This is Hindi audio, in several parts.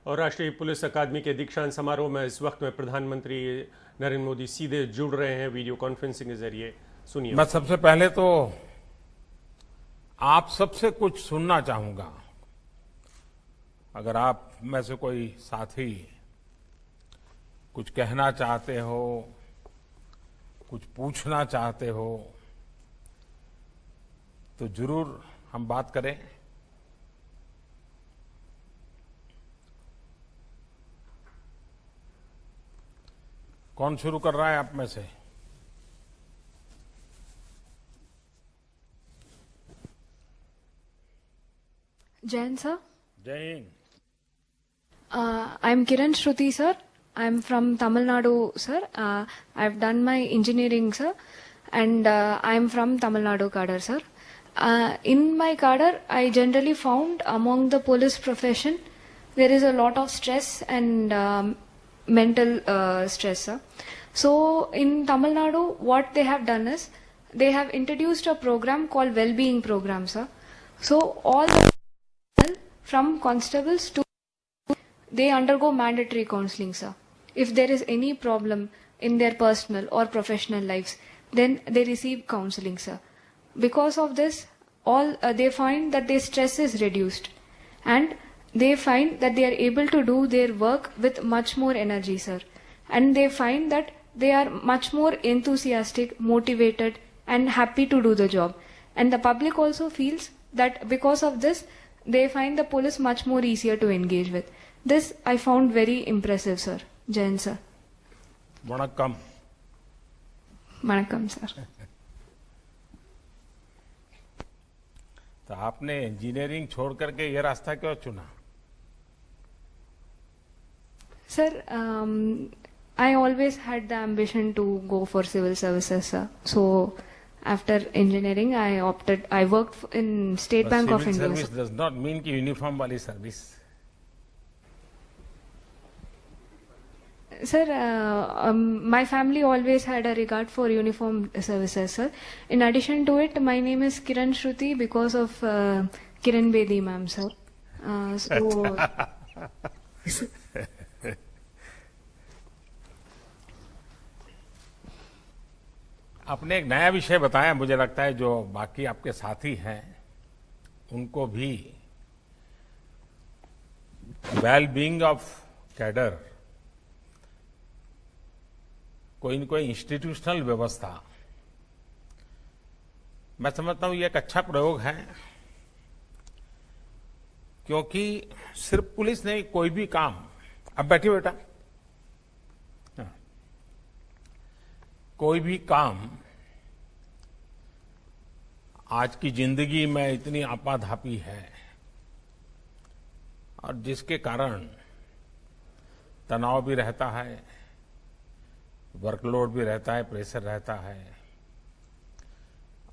और राष्ट्रीय पुलिस अकादमी के दीक्षांत समारोह में इस वक्त में प्रधानमंत्री नरेंद्र मोदी सीधे जुड़ रहे हैं वीडियो कॉन्फ्रेंसिंग के जरिए। सुनिए। मैं सबसे पहले तो आप सबसे कुछ सुनना चाहूंगा। अगर आप में से कोई साथी कुछ कहना चाहते हो, कुछ पूछना चाहते हो, तो जरूर हम बात करें। कौन शुरू कर रहा है आप में से? Jain sir. जय Hind. I'm Kiran Shruti sir. I'm from Tamil Nadu sir. I've done my engineering sir, and I'm from Tamil Nadu cadre sir. In my cadre, I generally found among the police profession there is a lot of stress and mental stress sir. So in Tamil Nadu, what they have done is they have introduced a program called well-being program sir. So all the from constables to they undergo mandatory counseling sir. If there is any problem in their personal or professional lives, then they receive counseling sir. Because of this, all they find that their stress is reduced, and they find that they are able to do their work with much more energy sir, and they find that they are much more enthusiastic, motivated and happy to do the job. And the public also feels that because of this they find the police much more easier to engage with. This I found very impressive sir. Jain sir. Vanakkam. Vanakkam sir. तो आपने इंजीनियरिंग छोड़ करके ये रास्ता क्यों चुना? Sir, I always had the ambition to go for civil services sir. So after engineering I worked in State Bank of India. Civil service does not mean कि यूनिफॉर्म वाली service. Sir, my family always had a regard for uniform services, sir. In addition to it, my name is Kiran Shruti because of Kiran Bedi ma'am, sir. आपने एक नया विषय बताया, मुझे लगता है जो बाकी आपके साथी हैं उनको भी वेल बीइंग ऑफ कैडर, कोई न कोई इंस्टीट्यूशनल व्यवस्था, मैं समझता हूं ये एक अच्छा प्रयोग है, क्योंकि सिर्फ पुलिस नहीं, कोई भी काम। अब बैठिए बेटा। कोई भी काम आज की जिंदगी में इतनी आपाधापी है और जिसके कारण तनाव भी रहता है, वर्कलोड भी रहता है, प्रेशर रहता है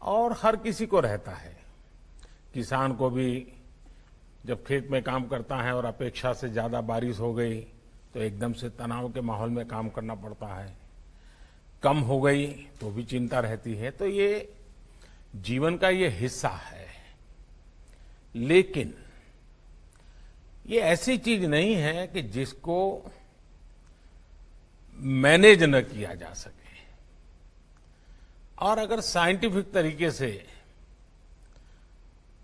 और हर किसी को रहता है। किसान को भी जब खेत में काम करता है और अपेक्षा से ज्यादा बारिश हो गई तो एकदम से तनाव के माहौल में काम करना पड़ता है। कम हो गई तो भी चिंता रहती है। तो ये जीवन का ये हिस्सा है, लेकिन ये ऐसी चीज नहीं है कि जिसको मैनेज न किया जा सके। और अगर साइंटिफिक तरीके से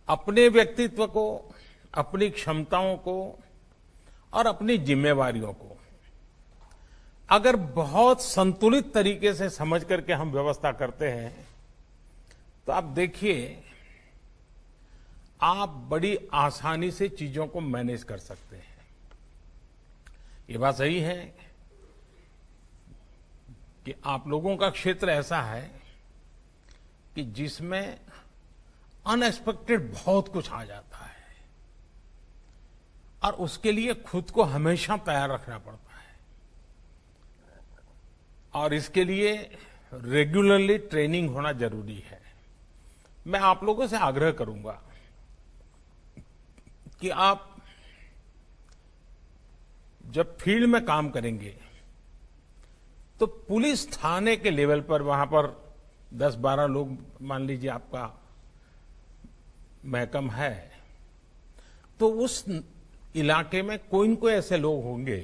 अपने व्यक्तित्व को, अपनी क्षमताओं को और अपनी जिम्मेवारियों को अगर बहुत संतुलित तरीके से समझ करके हम व्यवस्था करते हैं तो आप देखिए, आप बड़ी आसानी से चीजों को मैनेज कर सकते हैं। ये बात सही है कि आप लोगों का क्षेत्र ऐसा है कि जिसमें अनएक्सपेक्टेड बहुत कुछ आ जाता है और उसके लिए खुद को हमेशा तैयार रखना पड़ता है और इसके लिए रेगुलरली ट्रेनिंग होना जरूरी है। मैं आप लोगों से आग्रह करूंगा कि आप जब फील्ड में काम करेंगे तो पुलिस थाने के लेवल पर, वहां पर 10-12 लोग मान लीजिए आपका महकम है, तो उस इलाके में कोई न कोई ऐसे लोग होंगे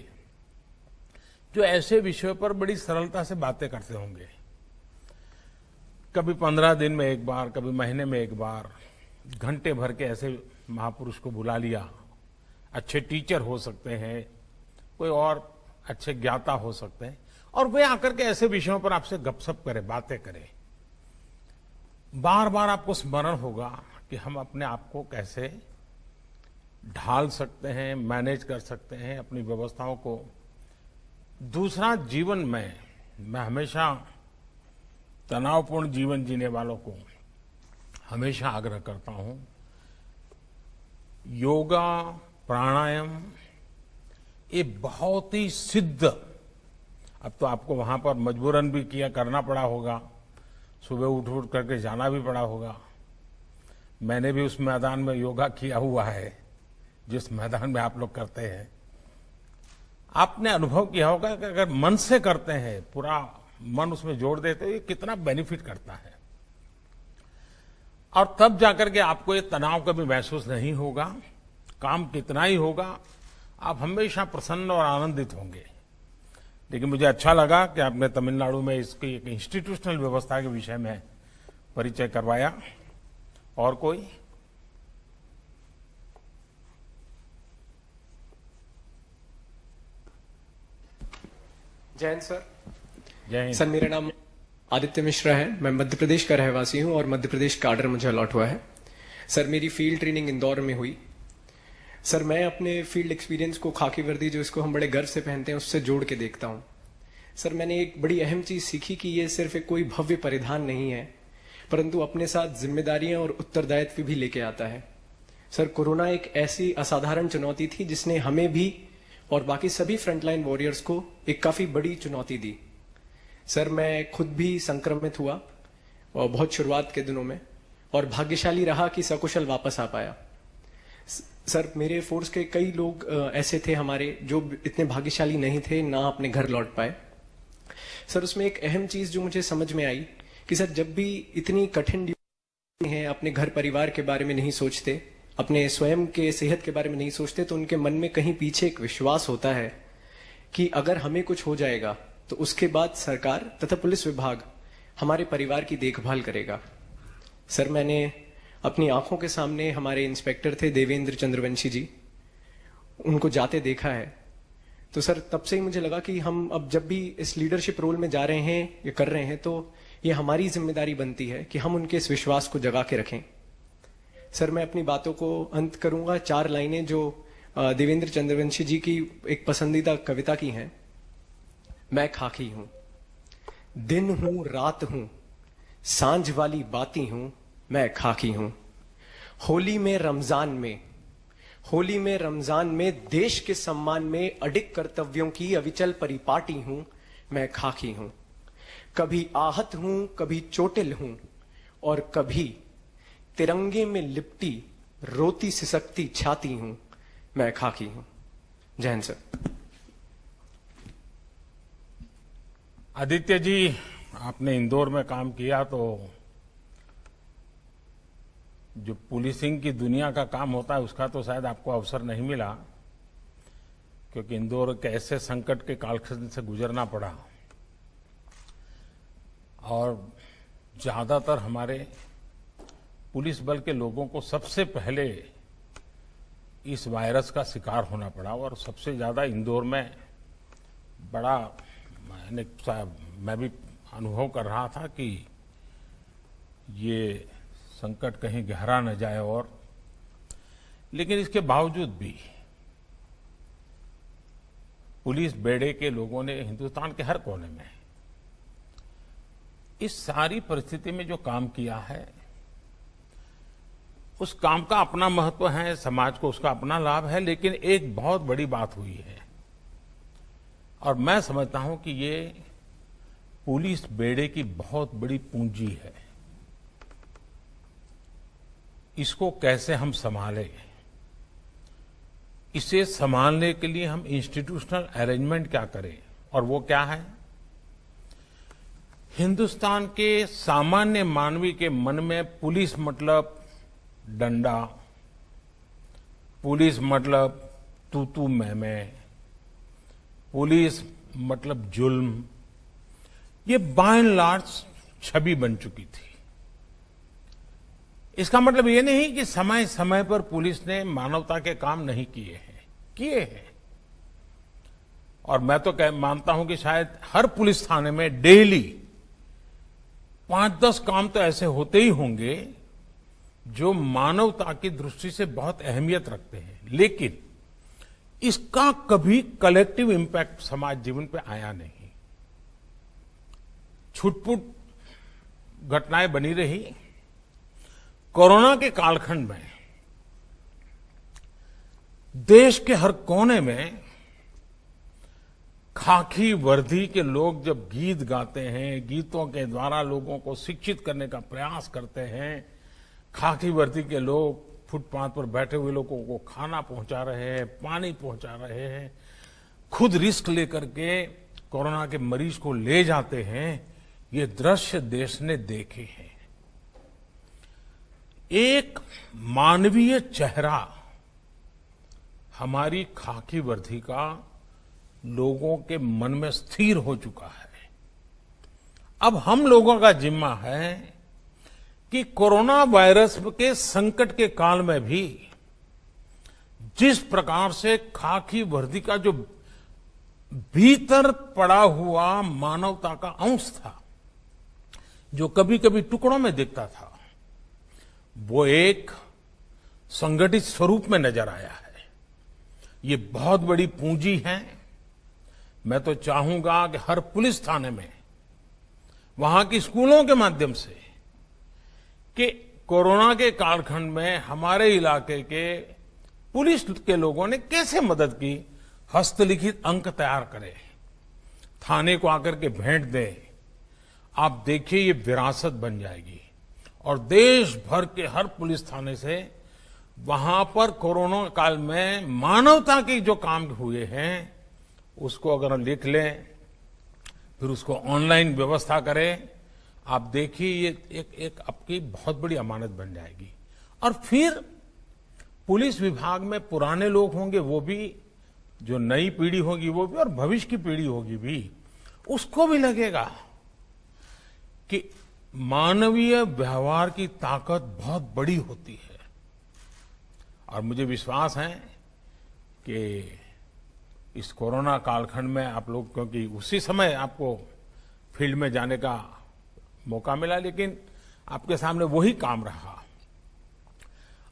जो ऐसे विषयों पर बड़ी सरलता से बातें करते होंगे। कभी 15 दिन में एक बार, कभी महीने में एक बार, घंटे भर के ऐसे महापुरुष को बुला लिया। अच्छे टीचर हो सकते हैं, कोई और अच्छे ज्ञाता हो सकते हैं, और वे आकर के ऐसे विषयों पर आपसे गपशप करें, बातें करें। बार बार आपको स्मरण होगा कि हम अपने आप को कैसे ढाल सकते हैं, मैनेज कर सकते हैं अपनी व्यवस्थाओं को। दूसरा, जीवन में मैं हमेशा तनावपूर्ण जीवन जीने वालों को हमेशा आग्रह करता हूं, योगा, प्राणायाम ये बहुत ही सिद्ध, अब तो आपको वहां पर मजबूरन भी किया करना पड़ा होगा, सुबह उठ करके जाना भी पड़ा होगा। मैंने भी उस मैदान में योगा किया हुआ है जिस मैदान में आप लोग करते हैं। आपने अनुभव किया होगा कि अगर मन से करते हैं, पूरा मन उसमें जोड़ देते हैं, ये कितना बेनिफिट करता है। और तब जाकर के आपको ये तनाव कभी महसूस नहीं होगा। काम कितना ही होगा, आप हमेशा प्रसन्न और आनंदित होंगे। लेकिन मुझे अच्छा लगा कि आपने तमिलनाडु में इसकी एक इंस्टीट्यूशनल व्यवस्था के विषय में परिचय करवाया। और कोई? जय हिंद सर। जय हिंद सर, मेरा नाम आदित्य मिश्रा है। मैं मध्य प्रदेश का रहवासी हूं और मध्य प्रदेश काडर मुझे अलॉट हुआ है। सर, मेरी फील्ड ट्रेनिंग इंदौर में हुई। सर, मैं अपने फील्ड एक्सपीरियंस को खाकी वर्दी, जो इसको हम बड़े गर्व से पहनते हैं, उससे जोड़ के देखता हूं। सर, मैंने एक बड़ी अहम चीज सीखी कि ये सिर्फ एक कोई भव्य परिधान नहीं है, परंतु अपने साथ जिम्मेदारियां और उत्तरदायित्व भी लेके आता है। सर, कोरोना एक ऐसी असाधारण चुनौती थी जिसने हमें भी और बाकी सभी फ्रंटलाइन वॉरियर्स को एक काफी बड़ी चुनौती दी। सर, मैं खुद भी संक्रमित हुआ और बहुत शुरुआत के दिनों में, और भाग्यशाली रहा कि सकुशल वापस आ पाया। सर, मेरे फोर्स के कई लोग ऐसे थे हमारे जो इतने भाग्यशाली नहीं थे, ना अपने घर लौट पाए। सर, उसमें एक अहम चीज जो मुझे समझ में आई कि सर, जब भी इतनी कठिन ड्यूटी है, अपने घर परिवार के बारे में नहीं सोचते, अपने स्वयं के सेहत के बारे में नहीं सोचते, तो उनके मन में कहीं पीछे एक विश्वास होता है कि अगर हमें कुछ हो जाएगा तो उसके बाद सरकार तथा पुलिस विभाग हमारे परिवार की देखभाल करेगा। सर, मैंने अपनी आंखों के सामने हमारे इंस्पेक्टर थे देवेंद्र चंद्रवंशी जी, उनको जाते देखा है। तो सर, तब से ही मुझे लगा कि हम अब जब भी इस लीडरशिप रोल में जा रहे हैं या कर रहे हैं, तो ये हमारी जिम्मेदारी बनती है कि हम उनके इस विश्वास को जगा के रखें। सर, मैं अपनी बातों को अंत करूंगा 4 लाइनें जो देवेंद्र चंद्रवंशी जी की एक पसंदीदा कविता की हैं। मैं खाकी हूं, दिन हूं, रात हूं, सांझ वाली बाती हूं, मैं खाकी हूं। होली में रमजान में देश के सम्मान में अडिग कर्तव्यों की अविचल परिपाटी हूं, मैं खाकी हूं। कभी आहत हूं, कभी चोटिल हूं, और कभी तिरंगे में लिपटी रोती सिसकती छाती हूं, मैं खाकी हूं। जय हिंद सर। आदित्य जी, आपने इंदौर में काम किया तो जो पुलिसिंग की दुनिया का काम होता है उसका तो शायद आपको अवसर नहीं मिला, क्योंकि इंदौर के ऐसे संकट के कालखंड से गुजरना पड़ा और ज्यादातर हमारे पुलिस बल के लोगों को सबसे पहले इस वायरस का शिकार होना पड़ा। और सबसे ज्यादा इंदौर में बड़ा मैं भी अनुभव कर रहा था कि ये संकट कहीं गहरा न जाए। और लेकिन इसके बावजूद भी पुलिस बेड़े के लोगों ने हिंदुस्तान के हर कोने में इस सारी परिस्थिति में जो काम किया है, उस काम का अपना महत्व है, समाज को उसका अपना लाभ है। लेकिन एक बहुत बड़ी बात हुई है और मैं समझता हूं कि ये पुलिस बेड़े की बहुत बड़ी पूंजी है। इसको कैसे हम संभालें, इसे संभालने के लिए हम इंस्टीट्यूशनल अरेंजमेंट क्या करें, और वो क्या है? हिंदुस्तान के सामान्य मानवी के मन में पुलिस मतलब डंडा, पुलिस मतलब तू मैं, पुलिस मतलब जुल्म, ये बाय एंड लार्ज छवि बन चुकी थी। इसका मतलब ये नहीं कि समय समय पर पुलिस ने मानवता के काम नहीं किए हैं, किए हैं। और मैं तो मानता हूं कि शायद हर पुलिस थाने में डेली 5-10 काम तो ऐसे होते ही होंगे जो मानवता की दृष्टि से बहुत अहमियत रखते हैं, लेकिन इसका कभी कलेक्टिव इंपैक्ट समाज जीवन पे आया नहीं। छुटपुट घटनाएं बनी रही। कोरोना के कालखंड में देश के हर कोने में खाकी वर्दी के लोग जब गीत गाते हैं, गीतों के द्वारा लोगों को शिक्षित करने का प्रयास करते हैं, खाकी वर्दी के लोग फुटपाथ पर बैठे हुए लोगों को खाना पहुंचा रहे हैं, पानी पहुंचा रहे हैं, खुद रिस्क लेकर के कोरोना के मरीज को ले जाते हैं, ये दृश्य देश ने देखे हैं। एक मानवीय चेहरा हमारी खाकी वर्दी का लोगों के मन में स्थिर हो चुका है। अब हम लोगों का जिम्मा है कि कोरोना वायरस के संकट के काल में भी जिस प्रकार से खाकी वर्दी का जो भीतर पड़ा हुआ मानवता का अंश था, जो कभी कभी टुकड़ों में दिखता था, वो एक संगठित स्वरूप में नजर आया है। ये बहुत बड़ी पूंजी है। मैं तो चाहूंगा कि हर पुलिस थाने में, वहां की स्कूलों के माध्यम से, कि कोरोना के कालखंड में हमारे इलाके के पुलिस के लोगों ने कैसे मदद की, हस्तलिखित अंक तैयार करें, थाने को आकर के भेंट दें। आप देखिए ये विरासत बन जाएगी और देश भर के हर पुलिस थाने से वहां पर कोरोना काल में मानवता के जो काम हुए हैं उसको अगर हम लिख लें, फिर उसको ऑनलाइन व्यवस्था करें, आप देखिए ये एक आपकी बहुत बड़ी अमानत बन जाएगी। और फिर पुलिस विभाग में पुराने लोग होंगे, वो भी, जो नई पीढ़ी होगी वो भी, और भविष्य की पीढ़ी होगी भी, उसको भी लगेगा कि मानवीय व्यवहार की ताकत बहुत बड़ी होती है। और मुझे विश्वास है कि इस कोरोना कालखंड में आप लोग, क्योंकि उसी समय आपको फील्ड में जाने का मौका मिला, लेकिन आपके सामने वही काम रहा।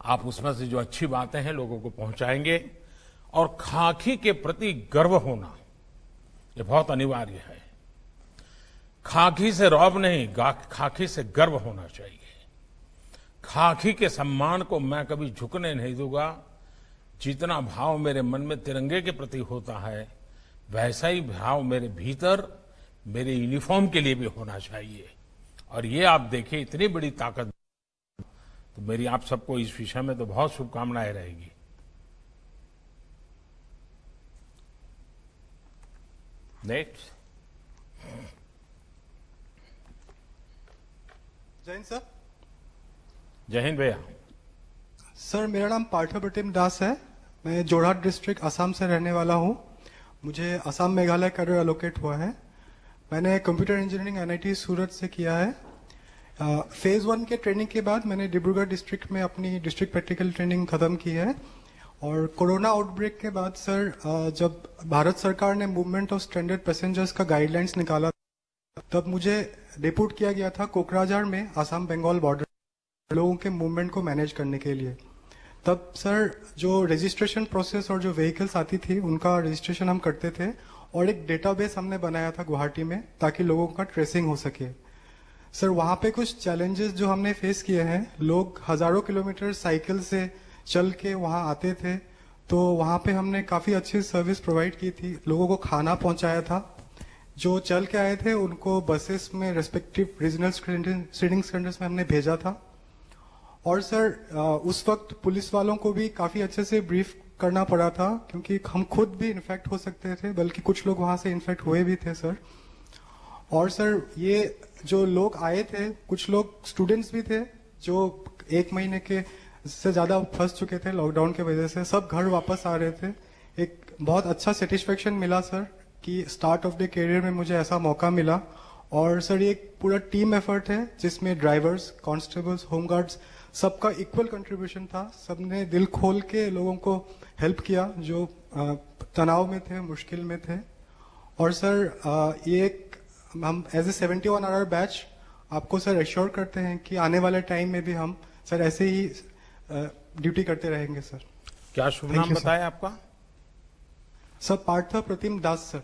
आप उसमें से जो अच्छी बातें हैं लोगों को पहुंचाएंगे, और खाकी के प्रति गर्व होना ये बहुत अनिवार्य है। खाकी से रौब नहीं, खाकी से गर्व होना चाहिए। खाकी के सम्मान को मैं कभी झुकने नहीं दूंगा। जितना भाव मेरे मन में तिरंगे के प्रति होता है, वैसा ही भाव मेरे भीतर मेरे यूनिफॉर्म के लिए भी होना चाहिए। और ये आप देखिए इतनी बड़ी ताकत, तो मेरी आप सबको इस विषय में तो बहुत शुभकामनाएं रहेगी। नेक्स्ट। जय हिंद सर। जय हिंद भैया। सर मेरा नाम पार्थप्रतिम दास है। मैं जोरहाट डिस्ट्रिक्ट असम से रहने वाला हूँ। मुझे असम मेघालय कैडर एलोकेट हुआ है। मैंने कंप्यूटर इंजीनियरिंग एनआईटी सूरत से किया है। फेज 1 के ट्रेनिंग के बाद मैंने डिब्रूगढ़ डिस्ट्रिक्ट में अपनी डिस्ट्रिक्ट प्रैक्टिकल ट्रेनिंग खत्म की है। और कोरोना आउटब्रेक के बाद सर, जब भारत सरकार ने मूवमेंट ऑफ स्ट्रैंडेड पैसेंजर्स का गाइडलाइंस निकाला, तब मुझे डिप्यूट किया गया था कोकराझार में असम बंगाल बॉर्डर लोगों के मूवमेंट को मैनेज करने के लिए। तब सर जो रजिस्ट्रेशन प्रोसेस और जो व्हीकल्स आती थी उनका रजिस्ट्रेशन हम करते थे, और एक डेटाबेस हमने बनाया था गुवाहाटी में, ताकि लोगों का ट्रेसिंग हो सके। सर वहां पे कुछ चैलेंजेस जो हमने फेस किए हैं, लोग हजारों किलोमीटर साइकिल से चल के वहां आते थे, तो वहां पे हमने काफी अच्छी सर्विस प्रोवाइड की थी। लोगों को खाना पहुंचाया था। जो चल के आए थे उनको बसेस में रेस्पेक्टिव रीजनल सीटिंग सेंटर्स में हमने भेजा था। और सर उस वक्त पुलिस वालों को भी काफी अच्छे से ब्रीफ करना पड़ा था, क्योंकि हम खुद भी इन्फेक्ट हो सकते थे, बल्कि कुछ लोग वहां से इन्फेक्ट हुए भी थे सर। और सर ये जो लोग आए थे, कुछ लोग स्टूडेंट्स भी थे जो 1 महीने के से ज्यादा फंस चुके थे लॉकडाउन की वजह से, सब घर वापस आ रहे थे। बहुत अच्छा सेटिस्फेक्शन मिला सर कि स्टार्ट ऑफ द करियर में मुझे ऐसा मौका मिला। और सर ये एक पूरा टीम एफर्ट है जिसमें ड्राइवर्स, कांस्टेबल्स, होमगार्ड्स सबका इक्वल कंट्रीब्यूशन था। सबने दिल खोल के लोगों को हेल्प किया जो तनाव में थे, मुश्किल में थे। और सर ये एक हम एज ए 71 आवर बैच आपको सर एश्योर करते हैं कि आने वाले टाइम में भी हम सर ऐसे ही ड्यूटी करते रहेंगे सर। क्या शुभ Thank नाम you, sir. बताया आपका? सर पार्थ प्रतिम दास सर।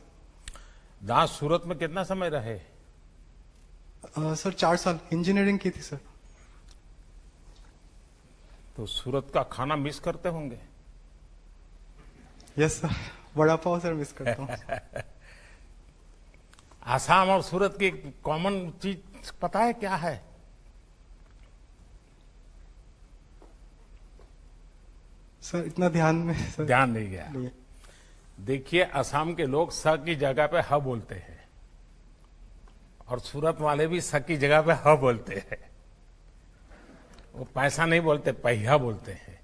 दास सूरत में कितना समय रहे? सर 4 साल इंजीनियरिंग की थी सर। तो सूरत का खाना मिस करते होंगे? Yes sir, vada pav sir miss करता हूँ। आसाम और सूरत की कॉमन चीज पता है क्या है? सर इतना ध्यान में सर ध्यान नहीं गया। नहीं है। देखिए, असम के लोग स की जगह पे ह बोलते हैं और सूरत वाले भी स की जगह पे ह बोलते हैं। वो पैसा नहीं बोलते, पहिया बोलते हैं।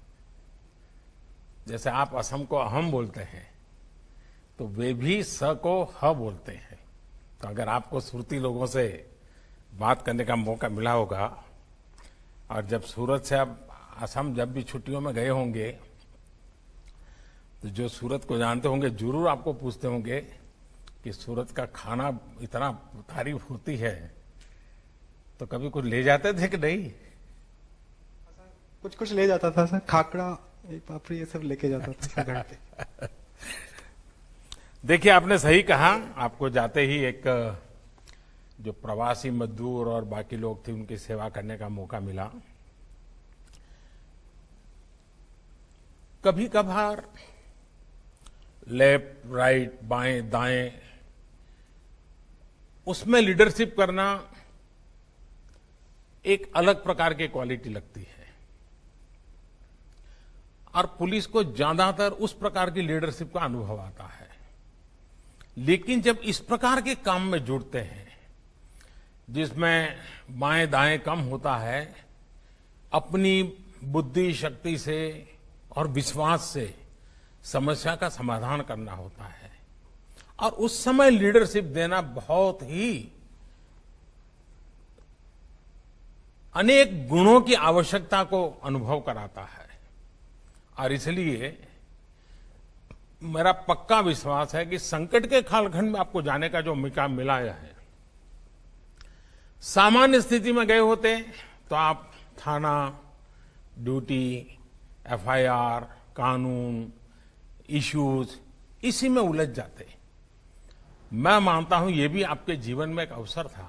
जैसे आप असम को अहम बोलते हैं तो वे भी स को ह बोलते हैं। तो अगर आपको सुरती लोगों से बात करने का मौका मिला होगा और जब सूरत से आप असम जब भी छुट्टियों में गए होंगे तो जो सूरत को जानते होंगे जरूर आपको पूछते होंगे कि सूरत का खाना इतना तारीफ होती है, तो कभी कुछ ले जाते थे कि नहीं? कुछ कुछ ले जाता था सर, खाकड़ा, पापड़ी ये सब लेके जाता था घर पे। देखिए, आपने सही कहा। आपको जाते ही एक जो प्रवासी मजदूर और बाकी लोग थे उनकी सेवा करने का मौका मिला। कभी कभार लेफ्ट, राइट, बाएं, दाएं, उसमें लीडरशिप करना एक अलग प्रकार की क्वालिटी लगती है और पुलिस को ज्यादातर उस प्रकार की लीडरशिप का अनुभव आता है। लेकिन जब इस प्रकार के काम में जुड़ते हैं जिसमें बाएं दाएं कम होता है, अपनी बुद्धि शक्ति से और विश्वास से समस्या का समाधान करना होता है और उस समय लीडरशिप देना बहुत ही अनेक गुणों की आवश्यकता को अनुभव कराता है। और इसलिए मेरा पक्का विश्वास है कि संकट के कालखंड में आपको जाने का जो मौका मिला है, सामान्य स्थिति में गए होते तो आप थाना, ड्यूटी, एफआईआर, कानून, इश्यूज, इसी में उलझ जाते। मैं मानता हूं ये भी आपके जीवन में एक अवसर था।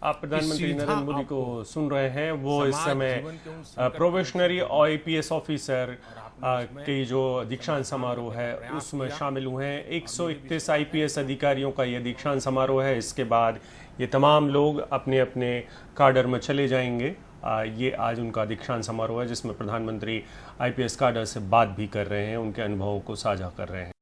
आप प्रधानमंत्री सीधा नरेंद्र मोदी को सुन रहे हैं। वो इस समाज समय जीवन के उन संकट प्रोबेशनरी आईपीएस ऑफिसर के जो दीक्षांत समारोह है उसमें शामिल हुए हैं। 131 आईपीएस अधिकारियों का यह दीक्षांत समारोह है। इसके बाद ये तमाम लोग अपने अपने काडर में चले जाएंगे। ये आज उनका दीक्षांत समारोह है जिसमें प्रधानमंत्री आईपीएस काडर से बात भी कर रहे हैं, उनके अनुभवों को साझा कर रहे हैं।